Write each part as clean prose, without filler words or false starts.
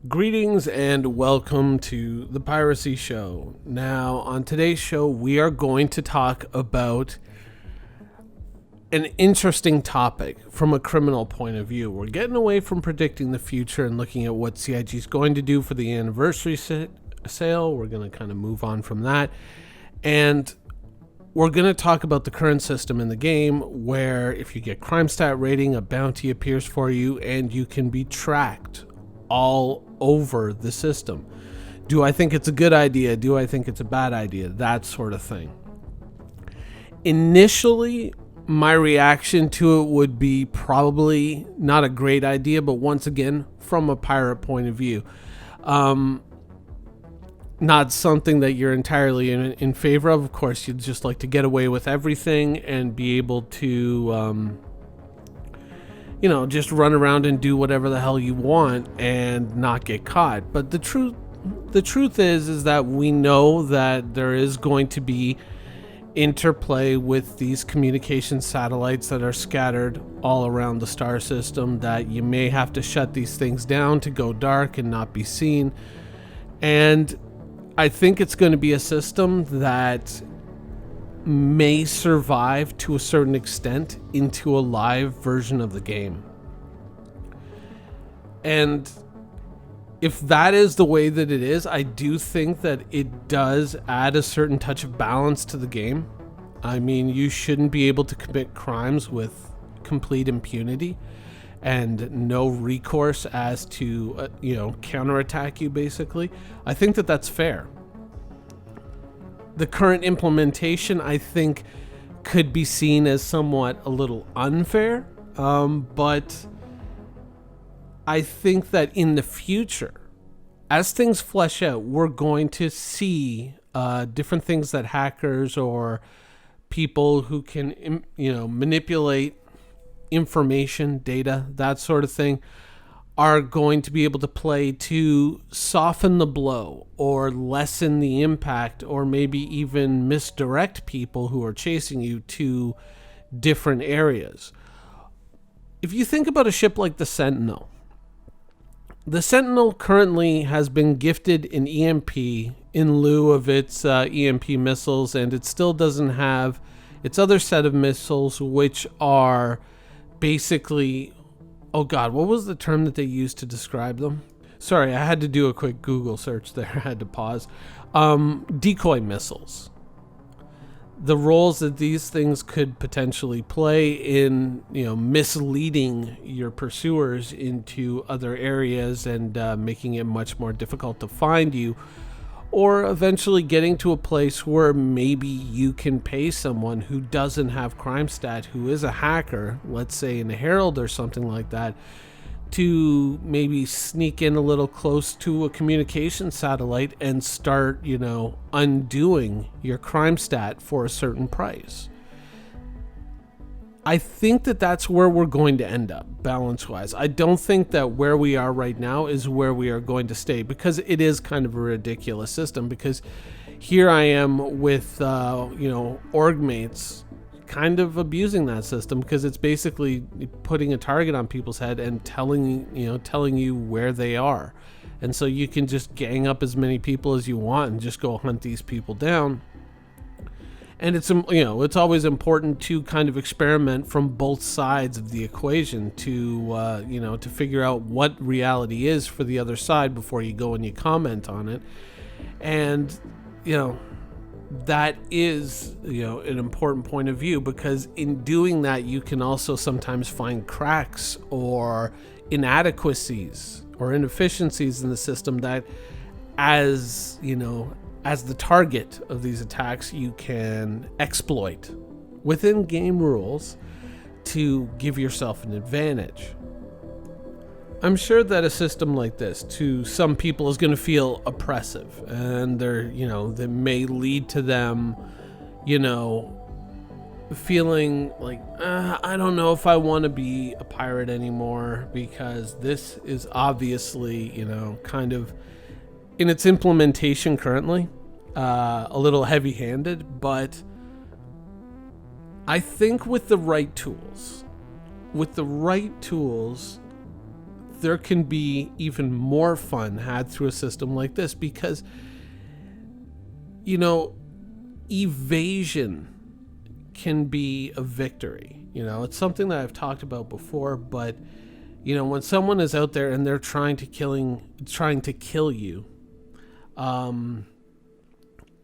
Greetings and welcome to the Piracy Show. Now, on today's show, we are going to talk about an interesting topic from a criminal point of view. We're getting away from predicting the future and looking at what CIG is going to do for the anniversary sale. We're going to kind of move on from that. And we're going to talk about the current system in the game where if you get crime stat rating, a bounty appears for you and you can be tracked all over the system. Do I think it's a good idea? Do I think it's a bad idea? That sort of thing. Initially, my reaction to it would be probably not a great idea, but once again, from a pirate point of view. Not something that you're entirely in favor of. Of course, you'd just like to get away with everything and be able to just run around and do whatever the hell you want and not get caught. But the truth is that we know that there is going to be interplay with these communication satellites that are scattered all around the star system, that you may have to shut these things down to go dark and not be seen. And I think it's going to be a system that may survive to a certain extent into a live version of the game. And if that is the way that it is, I do think that it does add a certain touch of balance to the game. I mean, you shouldn't be able to commit crimes with complete impunity and no recourse as to counterattack you, basically. I think that that's fair. The current implementation, I think, could be seen as somewhat a little unfair, but I think that in the future, as things flesh out, we're going to see different things that hackers or people who can, manipulate information, data, that sort of thing, are going to be able to play to soften the blow or lessen the impact or maybe even misdirect people who are chasing you to different areas. If you think about a ship like the Sentinel currently has been gifted an EMP in lieu of its EMP missiles, and it still doesn't have its other set of missiles, which are basically... Oh God, what was the term that they used to describe them? Sorry, I had to do a quick Google search there. I had to pause. Decoy missiles. The roles that these things could potentially play in, misleading your pursuers into other areas and making it much more difficult to find you, or eventually getting to a place where maybe you can pay someone who doesn't have crime stat, who is a hacker, let's say in a Herald or something like that, to maybe sneak in a little close to a communication satellite and start, undoing your crime stat for a certain price. I think that that's where we're going to end up, balance-wise. I don't think that where we are right now is where we are going to stay, because it is kind of a ridiculous system, because here I am with, org mates kind of abusing that system, because it's basically putting a target on people's head and telling you where they are. And so you can just gang up as many people as you want and just go hunt these people down. And it's always important to kind of experiment from both sides of the equation to figure out what reality is for the other side before you go and you comment on it. And, that is, an important point of view, because in doing that, you can also sometimes find cracks or inadequacies or inefficiencies in the system that, as the target of these attacks, you can exploit within game rules to give yourself an advantage. I'm sure that a system like this to some people is going to feel oppressive, and that may lead to them, feeling like, I don't know if I want to be a pirate anymore, because this is obviously, kind of in its implementation currently, a little heavy-handed, but I think with the right tools, there can be even more fun had through a system like this, because, you know, evasion can be a victory. You know, it's something that I've talked about before, but, you know, when someone is out there and they're trying to kill you,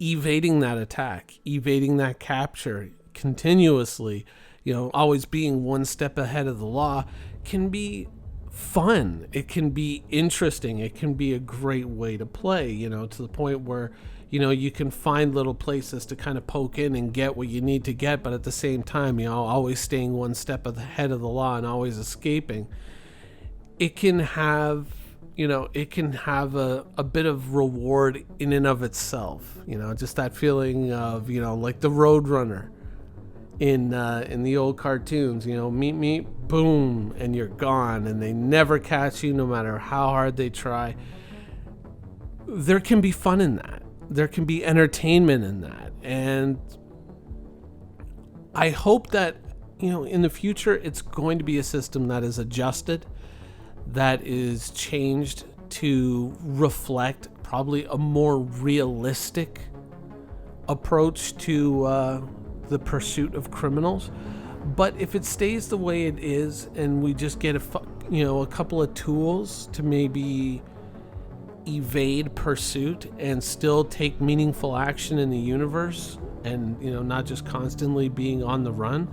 evading that attack, evading that capture continuously, you know, always being one step ahead of the law, can be fun. It can be interesting. It can be a great way to play, you know, to the point where, you know, you can find little places to kind of poke in and get what you need to get, but at the same time, you know, always staying one step ahead of the law and always escaping. It can have, you know, it can have a bit of reward in and of itself, you know, just that feeling of, you know, like the Roadrunner in the old cartoons, you know, meet, boom, and you're gone, and they never catch you no matter how hard they try. There can be fun in that. There can be entertainment in that. And I hope that, you know, in the future, it's going to be a system that is adjusted, that is changed to reflect probably a more realistic approach to the pursuit of criminals. But if it stays the way it is, and we just get a couple of tools to maybe evade pursuit and still take meaningful action in the universe, and, you know, not just constantly being on the run,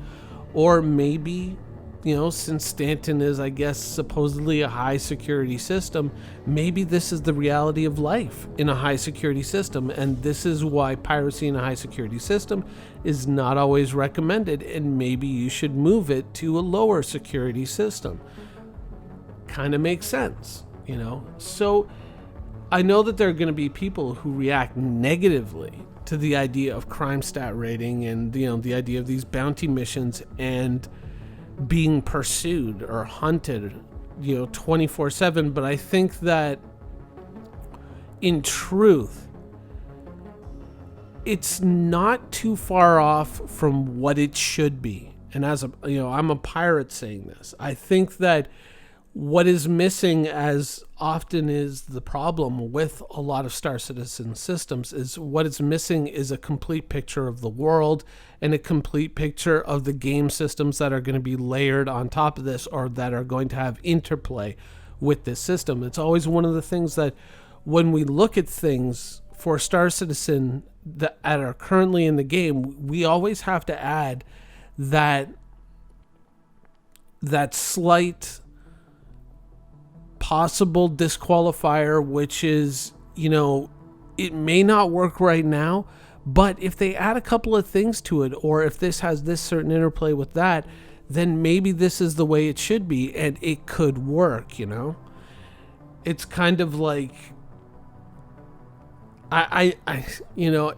or maybe, you know, since Stanton is, I guess, supposedly a high security system, maybe this is the reality of life in a high security system, and this is why piracy in a high security system is not always recommended, and maybe you should move it to a lower security system. Kind of makes sense, you know? So I know that there are going to be people who react negatively to the idea of crime stat rating and, you know, the idea of these bounty missions and being pursued or hunted, you know, 24/7. But I think that in truth, it's not too far off from what it should be. And as a, you know, I'm a pirate saying this, I think that what is missing, as often is the problem with a lot of Star Citizen systems, is what is missing is a complete picture of the world and a complete picture of the game systems that are going to be layered on top of this, or that are going to have interplay with this system. It's always one of the things that when we look at things for Star Citizen that are currently in the game, we always have to add that slight possible disqualifier, which is, you know, it may not work right now, but if they add a couple of things to it, or if this has this certain interplay with that, then maybe this is the way it should be, and it could work, you know? It's kind of like, I you know,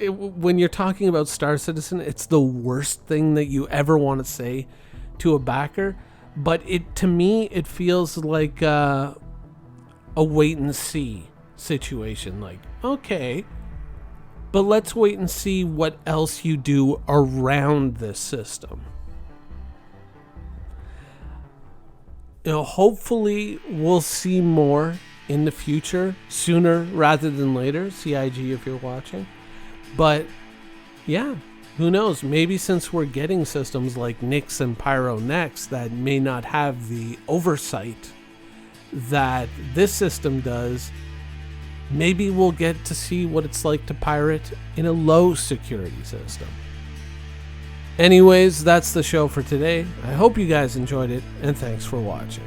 when you're talking about Star Citizen, it's the worst thing that you ever want to say to a backer. But to me, it feels like a wait and see situation. Like, okay, but let's wait and see what else you do around this system. You know, hopefully we'll see more in the future, sooner rather than later. CIG, if you're watching. But yeah, who knows? Maybe since we're getting systems like Nyx and Pyro next that may not have the oversight that this system does, maybe we'll get to see what it's like to pirate in a low security system. Anyways, that's the show for today. I hope you guys enjoyed it, and thanks for watching.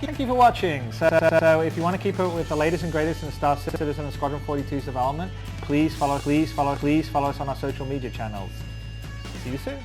Thank you for watching. So if you want to keep up with the latest and greatest in Star Citizen and Squadron 42's development, please follow us on our social media channels. See you soon.